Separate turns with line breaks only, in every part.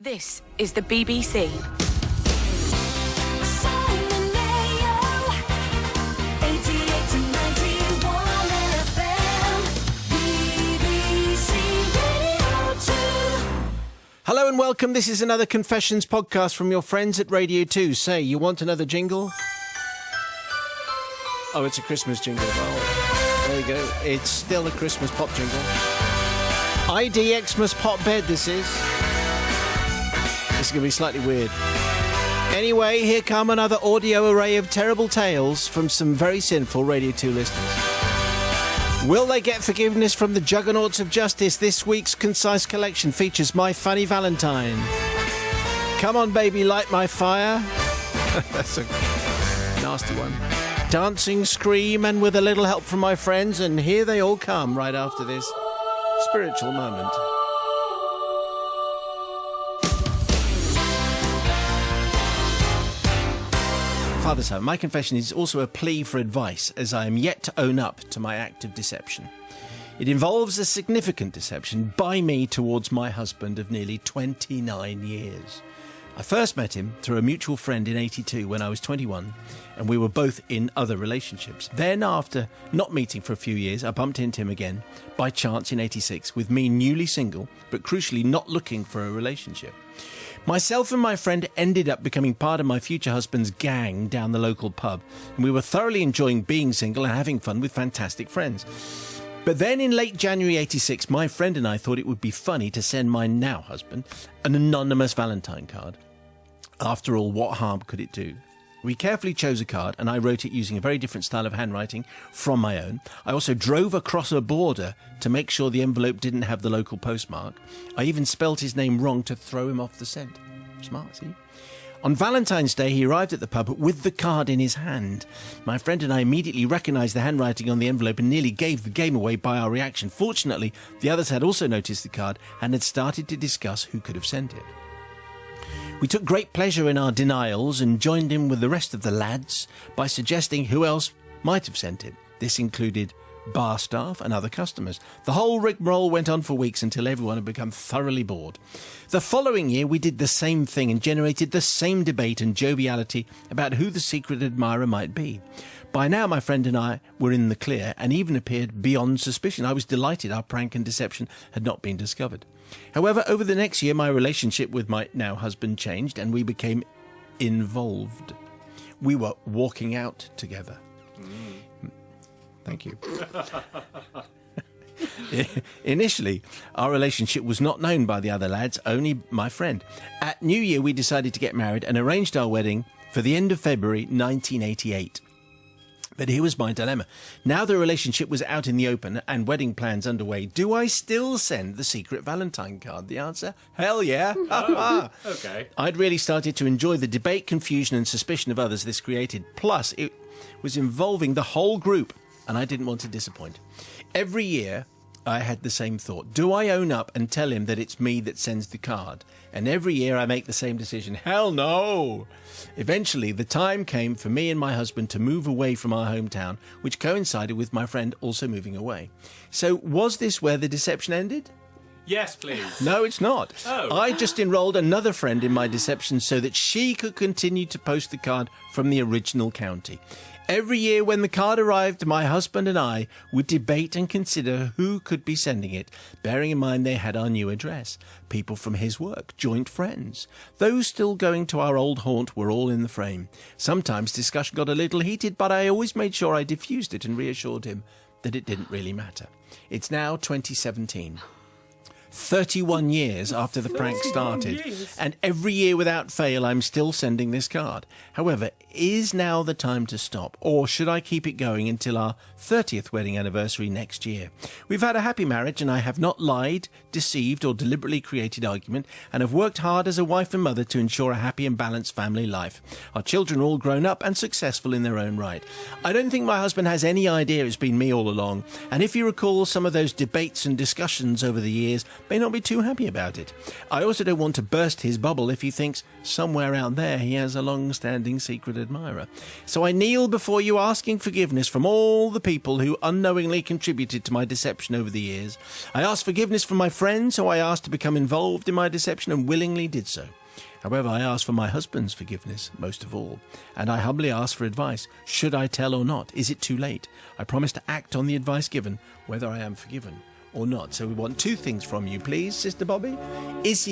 This is the BBC.
Simon Mayo, 88 to 91 FM, BBC Radio 2.
Hello and welcome. This is another Confessions podcast from your friends at Radio 2. Say, you want another jingle? Oh, it's a Christmas jingle. Oh, there you go. It's still a Christmas pop jingle. ID Xmas pop bed, this is. This is going to be slightly weird. Anyway, here come another audio array of terrible tales from some very sinful Radio 2 listeners. Will they get forgiveness from the juggernauts of justice? This week's concise collection features My Funny Valentine. Come on, baby, light my fire. That's a nasty one. Dancing, scream, and with a little help from my friends, and here they all come right after this spiritual moment. Father Simon, my confession is also a plea for advice, as I am yet to own up to my act of deception. It involves a significant deception by me towards my husband of nearly 29 years. I first met him through a mutual friend in 82 when I was 21, and we were both in other relationships. Then, after not meeting for a few years, I bumped into him again by chance in 86, with me newly single, but crucially not looking for a relationship. Myself and my friend ended up becoming part of my future husband's gang down the local pub, and we were thoroughly enjoying being single and having fun with fantastic friends. But then in late January 86, my friend and I thought it would be funny to send my now husband an anonymous Valentine card. After all, what harm could it do? We carefully chose a card, and I wrote it using a very different style of handwriting from my own. I also drove across a border to make sure the envelope didn't have the local postmark. I even spelt his name wrong to throw him off the scent. Smart, see? On Valentine's Day, he arrived at the pub with the card in his hand. My friend and I immediately recognised the handwriting on the envelope and nearly gave the game away by our reaction. Fortunately, the others had also noticed the card and had started to discuss who could have sent it. We took great pleasure in our denials and joined in with the rest of the lads by suggesting who else might have sent it. This included bar staff and other customers. The whole rigmarole went on for weeks until everyone had become thoroughly bored. The following year, we did the same thing and generated the same debate and joviality about who the secret admirer might be. By now, my friend and I were in the clear and even appeared beyond suspicion. I was delighted our prank and deception had not been discovered. However, over the next year, my relationship with my now husband changed and we became involved. We were walking out together. Thank you. Initially, our relationship was not known by the other lads, only my friend. At New Year, we decided to get married and arranged our wedding for the end of February 1988. But here was my dilemma. Now the relationship was out in the open and wedding plans underway, do I still send the secret Valentine card? The answer, hell yeah.
Okay.
I'd really started to enjoy the debate, confusion and suspicion of others this created. Plus, it was involving the whole group, and I didn't want to disappoint. Every year, I had the same thought. Do I own up and tell him that it's me that sends the card? And every year I make the same decision. Hell no! Eventually, the time came for me and my husband to move away from our hometown, which coincided with my friend also moving away. So was this where the deception ended?
Yes, please.
No, it's not.
Oh.
I just enrolled another friend in my deception so that she could continue to post the card from the original county. Every year when the card arrived, my husband and I would debate and consider who could be sending it, bearing in mind they had our new address. People from his work, joint friends. Those still going to our old haunt were all in the frame. Sometimes discussion got a little heated, but I always made sure I diffused it and reassured him that it didn't really matter. It's now 2017. 31 years after the prank started, and every year without fail I'm still sending this card. However, is now the time to stop, or should I keep it going until our 30th wedding anniversary next year? We've had a happy marriage and I have not lied, deceived or deliberately created argument, and have worked hard as a wife and mother to ensure a happy and balanced family life. Our children are all grown up and successful in their own right. I don't think my husband has any idea it's been me all along, and if you recall some of those debates and discussions over the years, may not be too happy about it. I also don't want to burst his bubble if he thinks somewhere out there he has a long-standing secret admirer. So I kneel before you asking forgiveness from all the people who unknowingly contributed to my deception over the years. I ask forgiveness from my friends who I asked to become involved in my deception and willingly did so. However, I ask for my husband's forgiveness most of all, and I humbly ask for advice. Should I tell or not? Is it too late? I promise to act on the advice given, whether I am forgiven or not. So we want two things from you, please, Sister Bobby. Is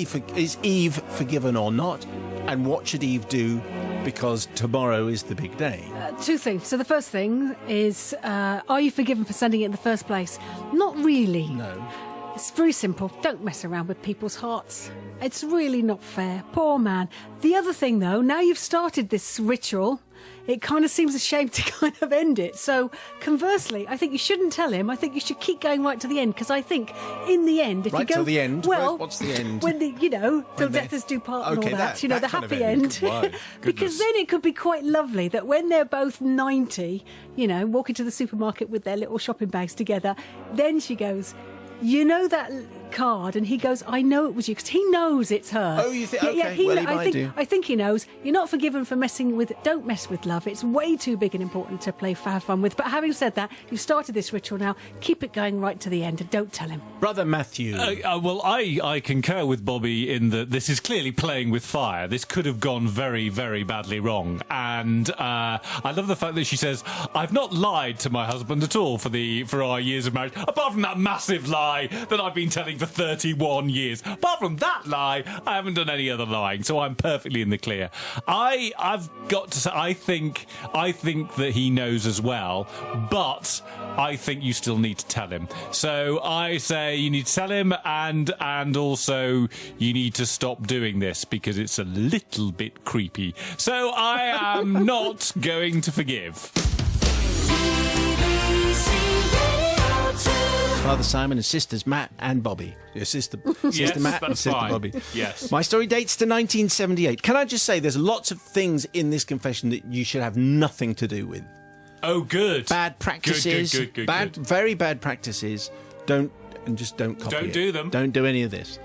Eve forgiven or not? And what should Eve do? Because tomorrow is the big day.
Two things. So the first thing is, are you forgiven for sending it in the first place? Not really.
No.
It's very simple. Don't mess around with people's hearts. It's really not fair. Poor man. The other thing, though, now you've started this ritual, it kind of seems a shame to kind of end it. So, conversely, I think you shouldn't tell him. I think you should keep going right to the end, because I think, in the end, if
right
you go...
till the end?
Well,
what's the end?
When till death us do part and all that, the happy end. Because then it could be quite lovely that when they're both 90, walking to the supermarket with their little shopping bags together, then she goes... You know that card, and he goes, I know it was you, because he knows it's her.
Oh, you think? Okay, he might do.
I think he knows. You're not forgiven for messing with. Don't mess with love. It's way too big and important to have fun with. But having said that, you've started this ritual now. Keep it going right to the end, and don't tell him.
Brother Matthew.
Well, I concur with Bobby in that this is clearly playing with fire. This could have gone very, very badly wrong. And I love the fact that she says, I've not lied to my husband at all for our years of marriage, apart from that massive lie that I've been telling for 31 years. Apart from that lie, I haven't done any other lying, so I'm perfectly in the clear. I've got to say, I think that he knows as well, but I think you still need to tell him. So I say you need to tell him, and also you need to stop doing this, because it's a little bit creepy. So I am not going to forgive.
Father Simon and sisters Matt and Bobby. Your sister
Yes,
Matt and
that's
sister
fine.
Bobby.
Yes.
My story dates to 1978. Can I just say there's lots of things in this confession that you should have nothing to do with.
Oh, good.
Bad practices.
Good.
Very bad practices. Don't copy it.
Don't do them.
Don't do any of this.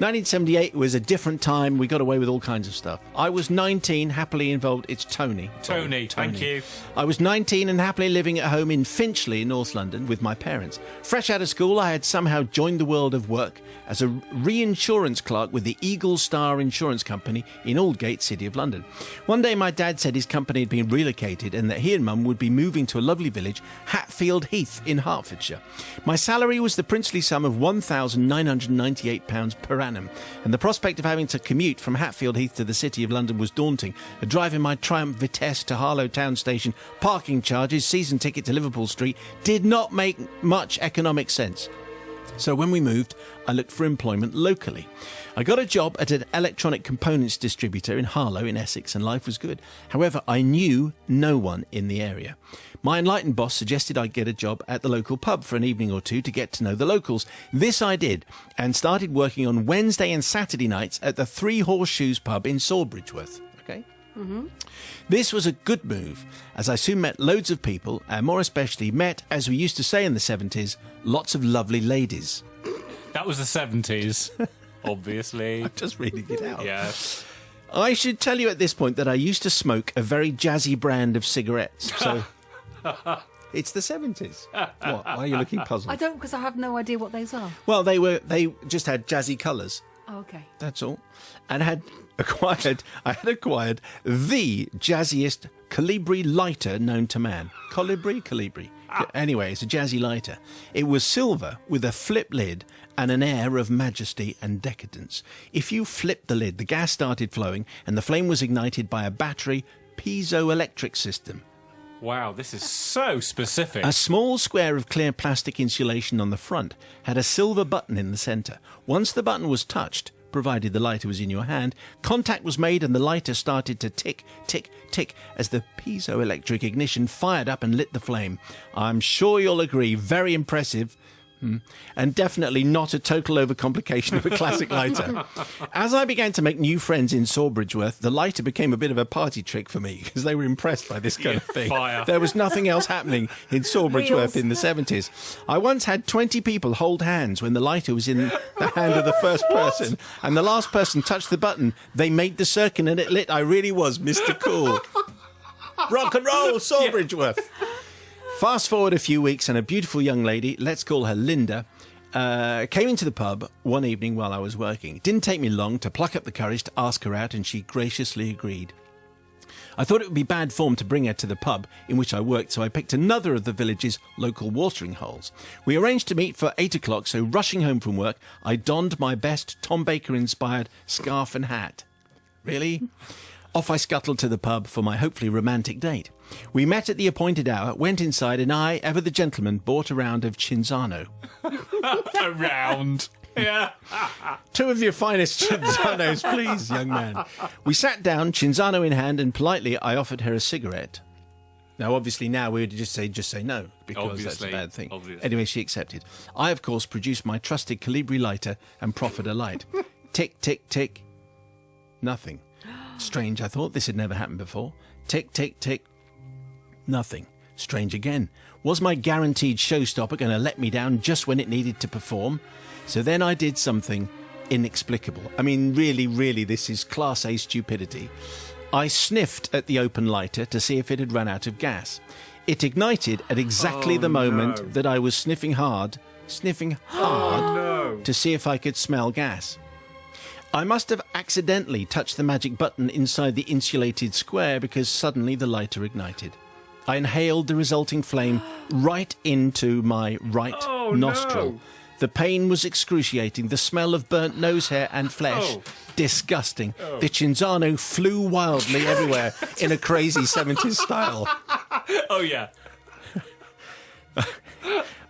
1978 was a different time. We got away with all kinds of stuff. I was 19, happily involved. It's Tony.
Tony, thank you.
I was 19 and happily living at home in Finchley, North London, with my parents. Fresh out of school, I had somehow joined the world of work as a reinsurance clerk with the Eagle Star Insurance Company in Aldgate, City of London. One day, my dad said his company had been relocated and that he and Mum would be moving to a lovely village, Hatfield Heath, in Hertfordshire. My salary was the princely sum of £1,998 per annum, and the prospect of having to commute from Hatfield Heath to the City of London was daunting. A drive in my Triumph Vitesse to Harlow Town Station, parking charges, season ticket to Liverpool Street did not make much economic sense. So when we moved, I looked for employment locally. I got a job at an electronic components distributor in Harlow in Essex, and life was good. However, I knew no one in the area. My enlightened boss suggested I get a job at the local pub for an evening or two to get to know the locals. This I did, and started working on Wednesday and Saturday nights at the Three Horseshoes pub in Sawbridgeworth. Okay? Mm-hmm. This was a good move, as I soon met loads of people, and more especially met, as we used to say in the 70s, lots of lovely ladies.
That was the 70s, obviously.
I'm just reading it out.
Yes.
I should tell you at this point that I used to smoke a very jazzy brand of cigarettes, so... It's the 70s. What? Why are you looking puzzled?
I don't, because I have no idea what those are.
Well, they just had jazzy colours.
Oh, okay.
That's all. And I had acquired the jazziest Colibri lighter known to man. Colibri. Anyway, it's a jazzy lighter. It was silver with a flip lid and an air of majesty and decadence. If you flipped the lid, the gas started flowing and the flame was ignited by a battery piezoelectric system.
Wow, this is so specific.
A small square of clear plastic insulation on the front had a silver button in the centre. Once the button was touched, provided the lighter was in your hand, contact was made and the lighter started to tick, tick, tick as the piezoelectric ignition fired up and lit the flame. I'm sure you'll agree, very impressive. And definitely not a total overcomplication of a classic lighter. As I began to make new friends in Sawbridgeworth, the lighter became a bit of a party trick for me because they were impressed by this kind of thing.
Fire.
There was nothing else happening in Sawbridgeworth in the 70s. I once had 20 people hold hands when the lighter was in the hand of the first person, and the last person touched the button. They made the circuit and it lit. I really was Mr. Cool. Rock and roll, Sawbridgeworth. Fast forward a few weeks and a beautiful young lady, let's call her Linda, came into the pub one evening while I was working. It didn't take me long to pluck up the courage to ask her out, and she graciously agreed. I thought it would be bad form to bring her to the pub in which I worked, so I picked another of the village's local watering holes. We arranged to meet for 8 o'clock, so rushing home from work, I donned my best Tom Baker-inspired scarf and hat. Really? Off I scuttled to the pub for my hopefully romantic date. We met at the appointed hour, went inside, and I, ever the gentleman, bought a round of Cinzano.
A round. Yeah.
2 of your finest Cinzanos, please, young man. We sat down, Cinzano in hand, and politely I offered her a cigarette. Now, obviously, now we would just say no, because that's a bad thing.
Obviously.
Anyway, she accepted. I, of course, produced my trusted Calibri lighter and proffered a light. Tick, tick, tick. Nothing. Strange, I thought. This had never happened before. Tick, tick, tick. Nothing. Strange again. Was my guaranteed showstopper going to let me down just when it needed to perform? So then I did something inexplicable. I mean, really, this is Class A stupidity. I sniffed at the open lighter to see if it had run out of gas. It ignited at exactly the moment that I was sniffing hard to see if I could smell gas. I must have accidentally touched the magic button inside the insulated square because suddenly the lighter ignited. I inhaled the resulting flame right into my right nostril.
No.
The pain was excruciating. The smell of burnt nose hair and flesh, disgusting. The Cinzano flew wildly everywhere in a crazy 70s style.
Oh, yeah.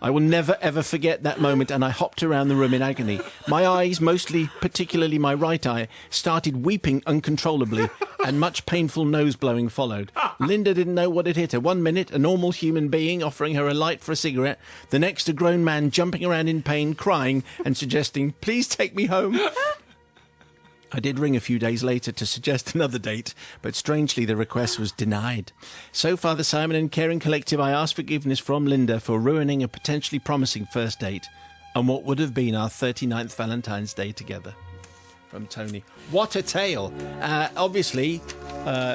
I will never, ever forget that moment, and I hopped around the room in agony. My eyes, particularly my right eye, started weeping uncontrollably, and much painful nose-blowing followed. Linda didn't know what had hit her. 1 minute, a normal human being offering her a light for a cigarette. The next, a grown man jumping around in pain, crying, and suggesting, "Please take me home." I did ring a few days later to suggest another date, but strangely the request was denied. So, Father Simon and Caring Collective, I ask forgiveness from Linda for ruining a potentially promising first date and what would have been our 39th Valentine's Day together. From Tony. What a tale! Obviously,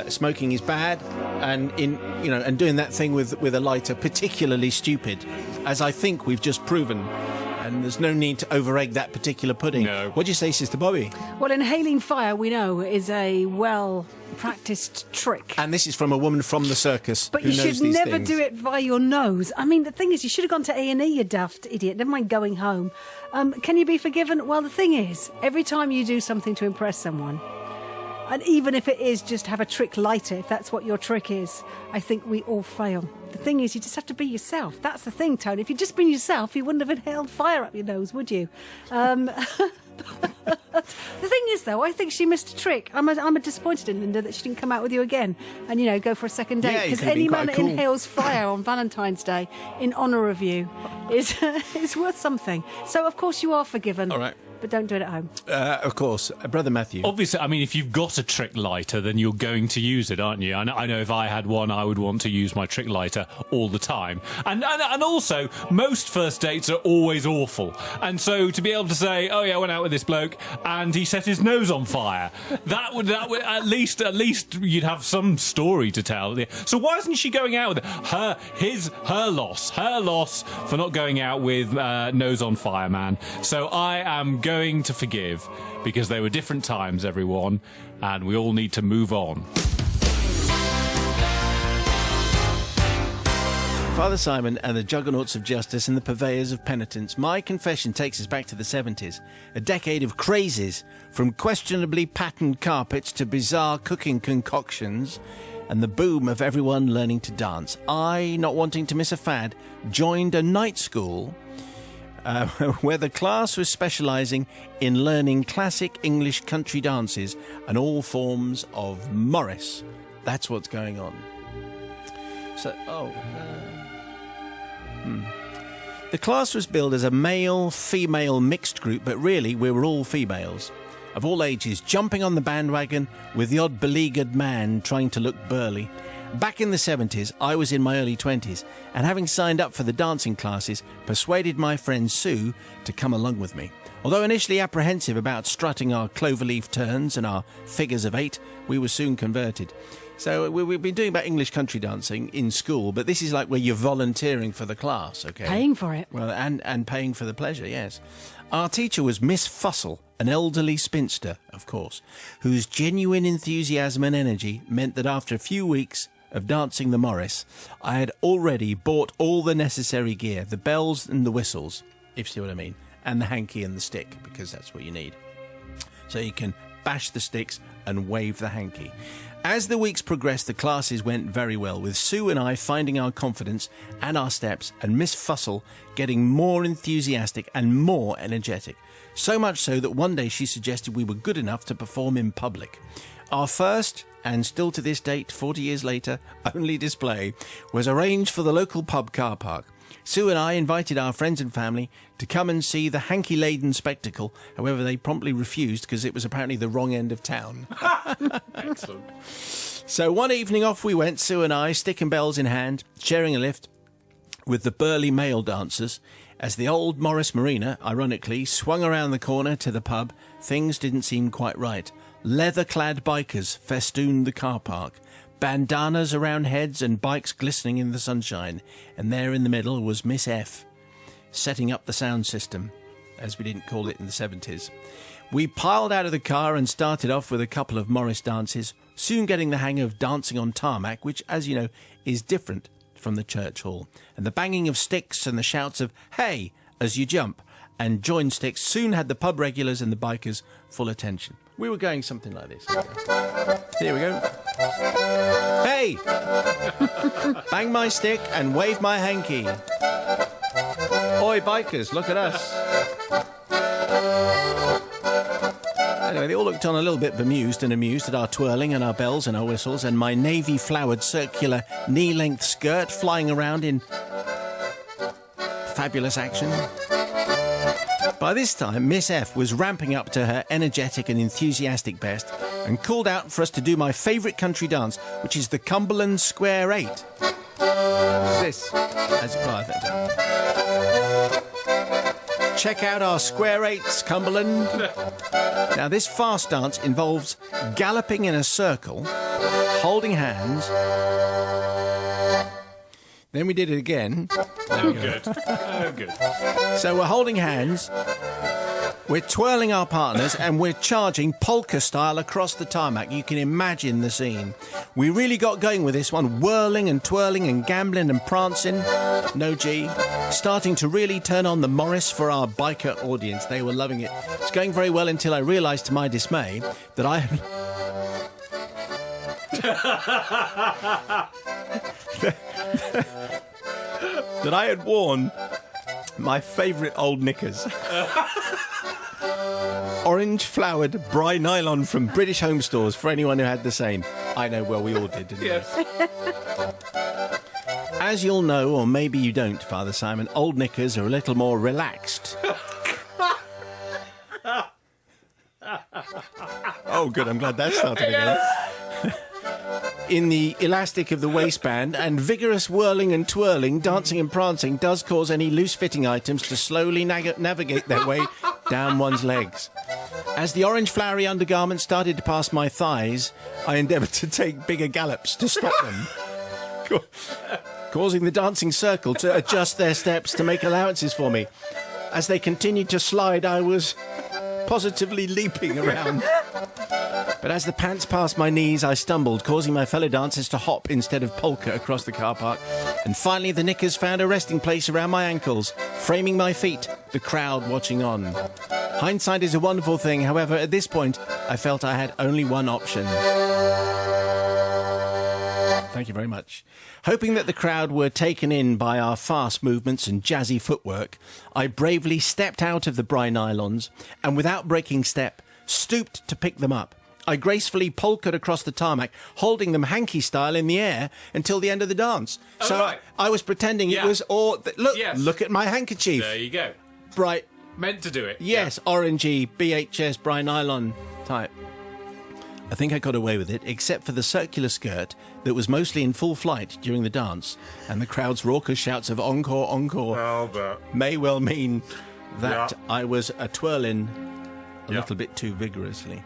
smoking is bad, and and doing that thing with a lighter particularly stupid, as I think we've just proven. And there's no need to over-egg that particular pudding.
No.
What do you say, Sister Bobby?
Well, inhaling fire, we know, is a well-practiced trick.
And this is from a woman from the circus
But
who
you
knows
should
these
never
things.
do it via your nose. I mean, the thing is, you should have gone to A&E, you daft idiot. Never mind going home. Can you be forgiven? Well, the thing is, every time you do something to impress someone, and even if it is just have a trick lighter, if that's what your trick is, I think we all fail. The thing is, you just have to be yourself. That's the thing, Tony. If you'd just been yourself, you wouldn't have inhaled fire up your nose, would you? The thing is, though, I think she missed a trick. I'm disappointed in Linda that she didn't come out with you again and, go for a second date.
Yeah, it
Because
could have
any
been
man
quite
that
cool.
inhales fire on Valentine's Day in honour of you is worth something. So, of course, you are forgiven.
All right.
But don't do it at home.
Of course. Brother Matthew.
Obviously, I mean, if you've got a trick lighter, then you're going to use it, aren't you? I know if I had one, I would want to use my trick lighter all the time. And also, most first dates are always awful. And so to be able to say, oh, yeah, I went out with this bloke and he set his nose on fire, that would at least you'd have some story to tell. So why isn't she going out with it? Her loss for not going out with nose on fire, man. So I am going to forgive, because they were different times, everyone, and we all need to move on.
Father Simon and the juggernauts of justice and the purveyors of penitence. My confession takes us back to the 70s, a decade of crazes, from questionably patterned carpets to bizarre cooking concoctions, and the boom of everyone learning to dance. I, not wanting to miss a fad, joined a night school where the class was specialising in learning classic English country dances and all forms of Morris. That's what's going on. So, The class was billed as a male-female mixed group, but really we were all females, of all ages, jumping on the bandwagon with the odd beleaguered man trying to look burly. Back in the 70s, I was in my early 20s, and having signed up for the dancing classes, persuaded my friend Sue to come along with me. Although initially apprehensive about strutting our cloverleaf turns and our figures of 8, we were soon converted. So we've been doing about English country dancing in school, but this is like where you're volunteering for the class, okay?
Paying for it.
Well, and paying for the pleasure, yes. Our teacher was Miss Fussell, an elderly spinster, of course, whose genuine enthusiasm and energy meant that after a few weeks of dancing the Morris, I had already bought all the necessary gear, the bells and the whistles, if you see what I mean, and the hanky and the stick, because that's what you need. So you can bash the sticks and wave the hanky. As the weeks progressed, the classes went very well, with Sue and I finding our confidence and our steps, and Miss Fussell getting more enthusiastic and more energetic. So much so that one day she suggested we were good enough to perform in public. Our first, and still to this date, 40 years later, only display was arranged for the local pub car park. Sue and I invited our friends and family to come and see the hanky-laden spectacle. However, they promptly refused because it was apparently the wrong end of town.
Excellent.
So one evening off we went, Sue and I, stick and bells in hand, sharing a lift with the burly male dancers. As the old Morris Marina, ironically, swung around the corner to the pub, things didn't seem quite right. Leather-clad bikers festooned the car park, bandanas around heads and bikes glistening in the sunshine, and there in the middle was Miss F, setting up the sound system, as we didn't call it in the 70s. We piled out of the car and started off with a couple of Morris dances, soon getting the hang of dancing on tarmac, which, as you know, is different from the church hall, and the banging of sticks and the shouts of "hey" as you jump and join sticks soon had the pub regulars and the bikers full attention. We were going something like this. Here we go. Hey! Bang my stick and wave my hanky. Oi, bikers, look at us. Anyway, they all looked on a little bit bemused and amused at our twirling and our bells and our whistles and my navy-flowered circular knee-length skirt flying around in fabulous action. By this time, Miss F was ramping up to her energetic and enthusiastic best and called out for us to do my favourite country dance, which is the Cumberland Square 8. This, as it was. Check out our Square 8s, Cumberland. Now, this fast dance involves galloping in a circle, holding hands. Then we did it again.
Oh, good. Oh, good.
So we're holding hands, we're twirling our partners, and we're charging polka style across the tarmac. You can imagine the scene. We really got going with this one, whirling and twirling and gambling and prancing. No G. Starting to really turn on the Morris for our biker audience. They were loving it. It's going very well until I realised, to my dismay, that I had... that I had worn my favourite old knickers. Orange-flowered Bry nylon from British Home Stores, for anyone who had the same. I know, well, we all did, didn't we?
Yes.
As you'll know, or maybe you don't, Father Simon, old knickers are a little more relaxed. Oh, good, I'm glad that started again. In the elastic of the waistband, and vigorous whirling and twirling, dancing and prancing does cause any loose-fitting items to slowly navigate their way down one's legs. As the orange flowery undergarment started to pass my thighs, I endeavoured to take bigger gallops to stop them, causing the dancing circle to adjust their steps to make allowances for me. As they continued to slide, I was positively leaping around. But as the pants passed my knees, I stumbled, causing my fellow dancers to hop instead of polka across the car park. And finally, the knickers found a resting place around my ankles, framing my feet, the crowd watching on. Hindsight is a wonderful thing. However, at this point, I felt I had only one option. Thank you very much. Hoping that the crowd were taken in by our fast movements and jazzy footwork, I bravely stepped out of the Bry nylons and, without breaking step, stooped to pick them up. I gracefully polkaed across the tarmac, holding them hanky style in the air until the end of the dance.
Oh,
so
right.
I was pretending it was all... Look at my handkerchief.
There you go.
Bright.
Meant to do it.
Yes, orangey, BHS, Bri-Nylon type. I think I got away with it, except for the circular skirt that was mostly in full flight during the dance, and the crowd's raucous shouts of encore, encore may well mean that I was twirling a little bit too vigorously.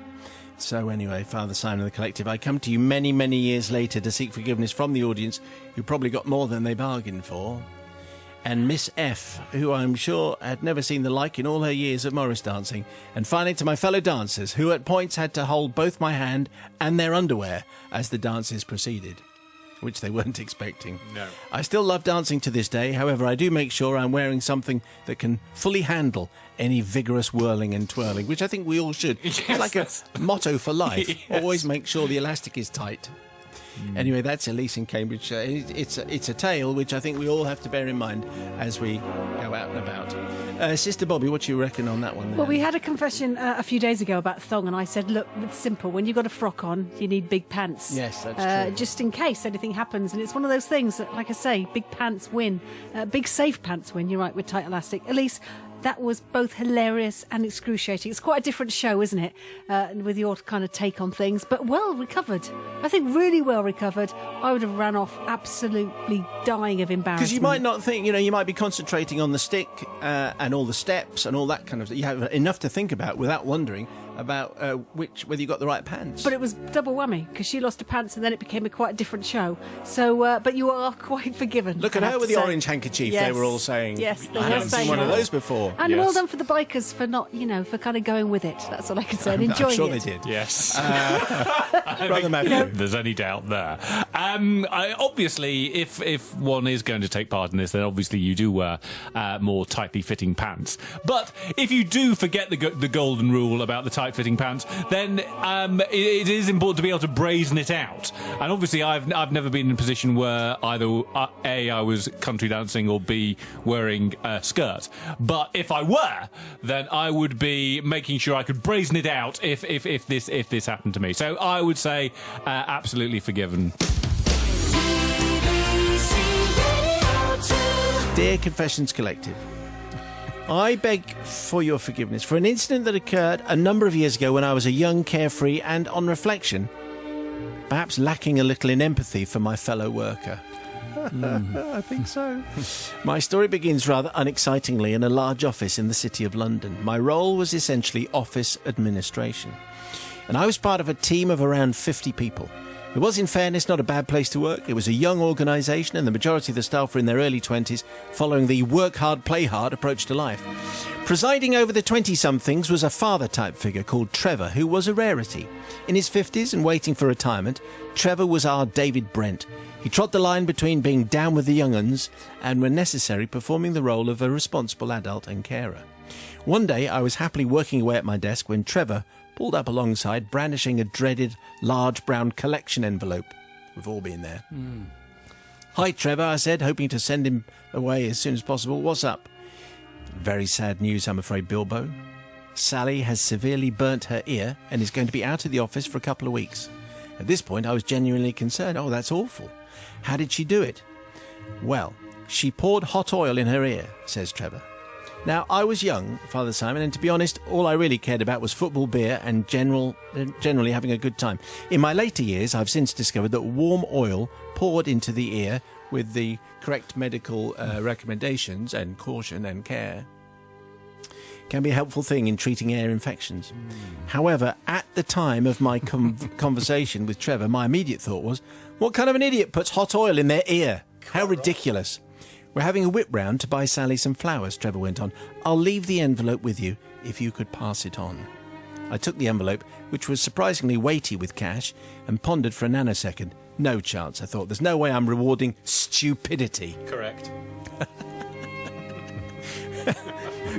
So anyway, Father Simon of the Collective, I come to you many, many years later to seek forgiveness from the audience, who probably got more than they bargained for, and Miss F, who I'm sure had never seen the like in all her years of Morris dancing, and finally to my fellow dancers, who at points had to hold both my hand and their underwear as the dances proceeded, which they weren't expecting.
No.
I still love dancing to this day, however I do make sure I'm wearing something that can fully handle any vigorous whirling and twirling, which I think we all should.
Yes,
it's like a motto for life.
Yes.
Always make sure the elastic is tight. Anyway, that's Elise in Cambridge. It's a tale which I think we all have to bear in mind as we go out and about. Sister Bobby, what do you reckon on that one there?
Well, we had a confession a few days ago about thong, and I said, look, it's simple. When you've got a frock on, you need big pants.
Yes, that's true.
Just in case anything happens. And it's one of those things that, like I say, big pants win. Big safe pants win, you're right, with tight elastic. Elise, that was both hilarious and excruciating. It's quite a different show, isn't it? With your kind of take on things, but well recovered. I think really well recovered. I would have ran off absolutely dying of embarrassment.
Because you might not think, you might be concentrating on the stick and all the steps and all that kind of stuff. You have enough to think about without wondering about whether you got the right pants.
But it was double whammy, because she lost her pants and then it became quite a different show. So, but you are quite forgiven.
Look at her with the orange handkerchief,
yes.
they were all saying.
Yes, they
I
were
haven't
saying
seen one of
that.
those before.
And
Yes.
well done for the bikers for not, for kind of going with it. That's all I can say. And enjoying
I'm sure
it.
they did.
Yes.
Brother Matthew.
There's any doubt there. Obviously, if one is going to take part in this, then obviously you do wear more tightly fitting pants. But if you do forget the golden rule about the tight fitting pants, then it is important to be able to brazen it out. And obviously, I've never been in a position where either A, I was country dancing, or B, wearing a skirt. But if I were, then I would be making sure I could brazen it out if this happened to me. So I would say absolutely forgiven.
Dear Confessions Collective, I beg for your forgiveness for an incident that occurred a number of years ago when I was a young, carefree, and on reflection, perhaps lacking a little in empathy for my fellow worker. I think so. My story begins rather unexcitingly in a large office in the City of London. My role was essentially office administration, and I was part of a team of around 50 people. It was, in fairness, not a bad place to work. It was a young organisation, and the majority of the staff were in their early 20s, following the work hard, play hard approach to life. Presiding over the 20-somethings was a father-type figure called Trevor, who was a rarity. In his 50s and waiting for retirement, Trevor was our David Brent. He trod the line between being down with the young uns and, when necessary, performing the role of a responsible adult and carer. One day, I was happily working away at my desk when Trevor pulled up alongside, brandishing a dreaded large brown collection envelope. We've all been there. Hi, Trevor, I said, hoping to send him away as soon as possible. What's up? Very sad news, I'm afraid, Bilbo. Sally has severely burnt her ear and is going to be out of the office for a couple of weeks. At this point, I was genuinely concerned. Oh, that's awful. How did she do it? Well, she poured hot oil in her ear, says Trevor. Now, I was young, Father Simon, and to be honest, all I really cared about was football, beer, and generally having a good time. In my later years, I've since discovered that warm oil poured into the ear with the correct medical recommendations and caution and care can be a helpful thing in treating ear infections. However, at the time of my conversation with Trevor, my immediate thought was, what kind of an idiot puts hot oil in their ear? How ridiculous. We're having a whip round to buy Sally some flowers, Trevor went on. I'll leave the envelope with you if you could pass it on. I took the envelope, which was surprisingly weighty with cash, and pondered for a nanosecond. No chance, I thought. There's no way I'm rewarding stupidity.
Correct.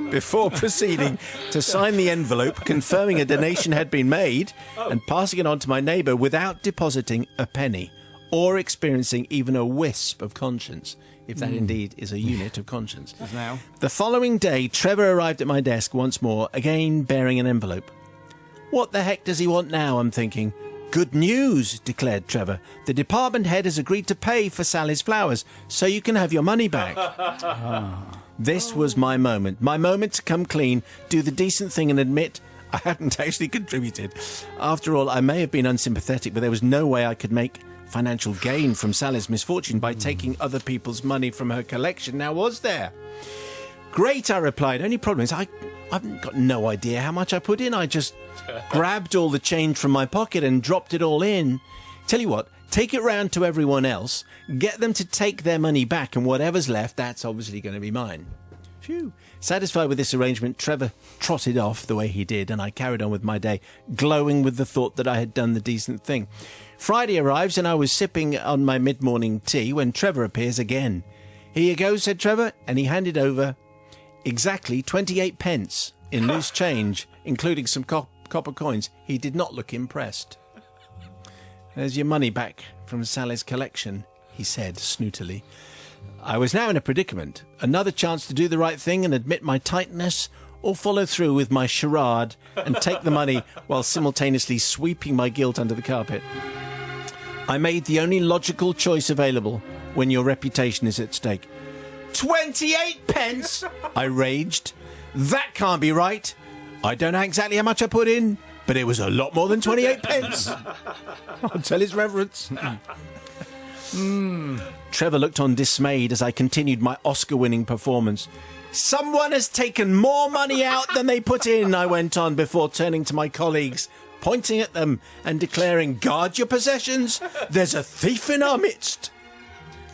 Before proceeding to sign the envelope, confirming a donation had been made, and passing it on to my neighbour without depositing a penny, or experiencing even a wisp of conscience, if that indeed is a unit of conscience.
Now.
The following day, Trevor arrived at my desk once more, again bearing an envelope. What the heck does he want now, I'm thinking. Good news, declared Trevor. The department head has agreed to pay for Sally's flowers, so you can have your money back. This was my moment to come clean, do the decent thing and admit I hadn't actually contributed. After all, I may have been unsympathetic, but there was no way I could make financial gain from Sally's misfortune by taking other people's money from her collection, now was there? Great, I replied. Only problem is I've got no idea how much I put in. I just grabbed all the change from my pocket and dropped it all in. Tell you what, take it round to everyone else, get them to take their money back, and whatever's left, that's obviously going to be mine. Phew. Satisfied with this arrangement, Trevor trotted off the way he did, and I carried on with my day, glowing with the thought that I had done the decent thing. Friday arrives, and I was sipping on my mid-morning tea when Trevor appears again. Here you go, said Trevor, and he handed over exactly 28 pence in loose change, including some copper coins. He did not look impressed. There's your money back from Sally's collection, he said snootily. I was now in a predicament. Another chance to do the right thing and admit my tightness, or follow through with my charade and take the money while simultaneously sweeping my guilt under the carpet. I made the only logical choice available when your reputation is at stake. 28 pence! I raged. That can't be right. I don't know exactly how much I put in, but it was a lot more than 28 pence. I'll tell his reverence. Trevor looked on dismayed as I continued my Oscar-winning performance. Someone has taken more money out than they put in, I went on before turning to my colleagues, pointing at them and declaring, guard your possessions, there's a thief in our midst.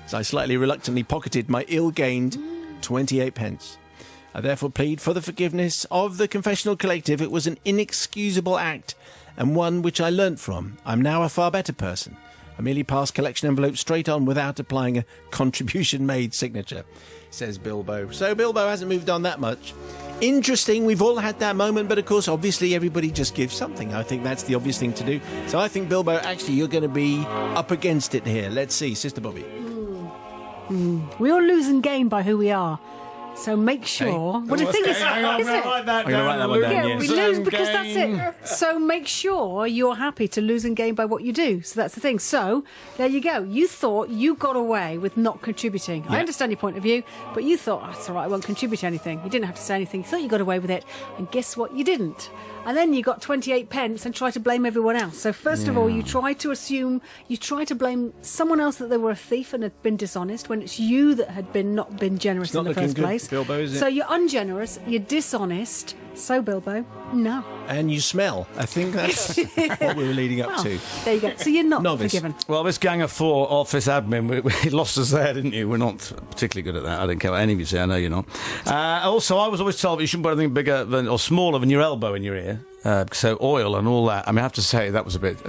As I slightly reluctantly pocketed my ill-gained 28 pence. I therefore plead for the forgiveness of the Confessional Collective. It was an inexcusable act and one which I learnt from. I'm now a far better person. I merely passed collection envelopes straight on without applying a contribution made signature, says Bilbo. So Bilbo hasn't moved on that much. Interesting, we've all had that moment, but of course, obviously, everybody just gives something. I think that's the obvious thing to do. So I think, Bilbo, actually, you're going to be up against it here. Let's see, Sister Bobby.
We all lose and gain by who we are. So make sure. But the thing is,
I'm going to write that
one down.
yeah, we lose because that's it. So make sure you're happy to lose and gain by what you do. So that's the thing. So there you go. You thought you got away with not contributing. I understand your point of view, but you thought, oh, it's all right, I won't contribute anything. You didn't have to say anything. You thought you got away with it. And guess what? You didn't. And then you got 28 pence and try to blame everyone else. So first of all, you try to blame someone else that they were a thief and had been dishonest when it's you that had not been generous in the first place.
Bilbo, is it?
So you're ungenerous, you're dishonest. So, Bilbo, no.
And you smell. I think that's what we were leading up to.
There you go. So you're not
Novice.
forgiven.
Well, this gang of four office admin, we lost us there, didn't you? We're not particularly good at that. I don't care what any of you say. I know you're not. Also, I was always told you shouldn't put anything bigger than or smaller than your elbow in your ear. So oil and all that. I mean, I have to say that was a bit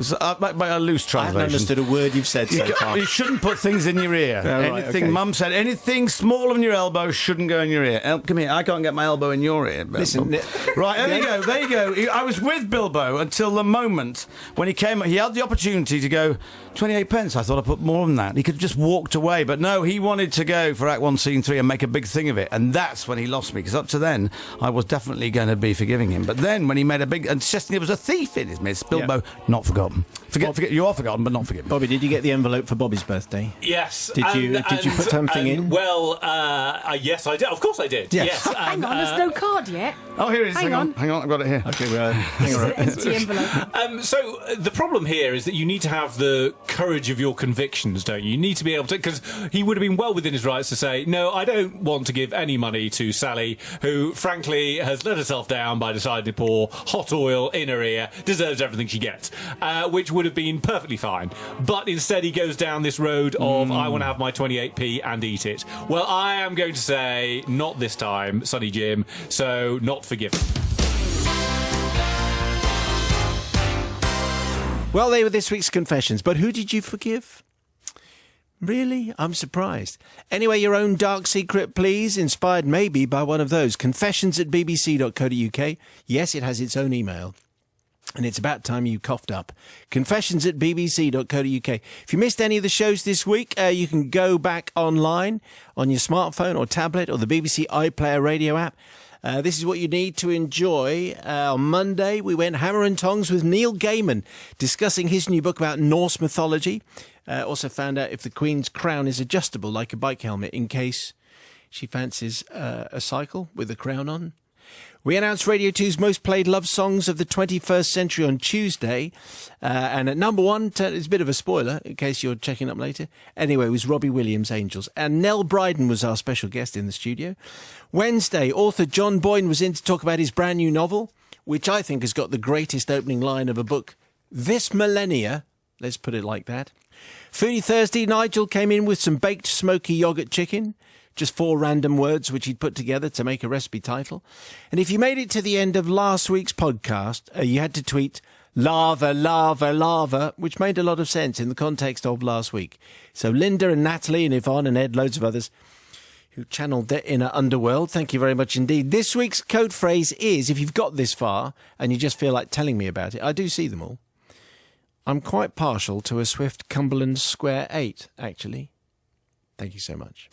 by a loose translation.
I haven't understood a word you've said so far.
You shouldn't put things in your ear. Anything, okay. Mum said, anything smaller than your elbow shouldn't go in your ear. Come here, I can't get my elbow in your ear.
Listen,
right, there you go. I was with Bilbo until the moment when he came. He had the opportunity to go 28 pence. I thought I put more than that. He could have just walked away, but no, he wanted to go for Act 1, Scene 3 and make a big thing of it, and that's when he lost me. Because up to then, I was definitely going to be forgiving him. But then when he made a big and suggesting there was a thief in his midst, Bilbo, not forgotten. Forget you are forgotten, but not forgiven.
Bobby, did you get the envelope for Bobby's birthday?
Yes.
Did you put something in?
Well, yes, I did. Of course I did.
Yes.
Hang on, there's no card yet.
Oh, here it is. Hang on, I've got it here.
Okay, well, hang on.
Empty envelope.
So the problem here is that you need to have the courage of your convictions, don't you? You need to be able to, because he would have been well within his rights to say, no, I don't want to give any money to Sally, who frankly has let herself down by deciding to pour hot oil in her ear, deserves everything she gets, which would have been perfectly fine. But instead he goes down this road of, I want to have my 28p and eat it. Well, I am going to say, not this time, Sonny Jim, so not forgiven.
Well, they were this week's confessions, but who did you forgive? Really? I'm surprised. Anyway, your own dark secret, please, inspired maybe by one of those. confessions@bbc.co.uk. Yes, it has its own email. And it's about time you coughed up. confessions@bbc.co.uk. If you missed any of the shows this week, you can go back online on your smartphone or tablet or the BBC iPlayer radio app. This is what you need to enjoy. On Monday, we went hammer and tongs with Neil Gaiman, discussing his new book about Norse mythology. Also found out if the Queen's crown is adjustable like a bike helmet in case she fancies a cycle with a crown on. We announced Radio 2's most played love songs of the 21st century on Tuesday. And at number one, it's a bit of a spoiler in case you're checking up later. Anyway, it was Robbie Williams' Angels. And Nell Bryden was our special guest in the studio. Wednesday, author John Boyne was in to talk about his brand new novel, which I think has got the greatest opening line of a book this millennia. Let's put it like that. Foodie Thursday, Nigel came in with some baked smoky yoghurt chicken. Just 4 random words which he'd put together to make a recipe title. And if you made it to the end of last week's podcast, you had to tweet lava, lava, lava, which made a lot of sense in the context of last week. So Linda and Natalie and Yvonne and Ed, loads of others who channeled their inner underworld, thank you very much indeed. This week's code phrase is, if you've got this far and you just feel like telling me about it, I do see them all. I'm quite partial to a Swift Cumberland Square 8, actually. Thank you so much.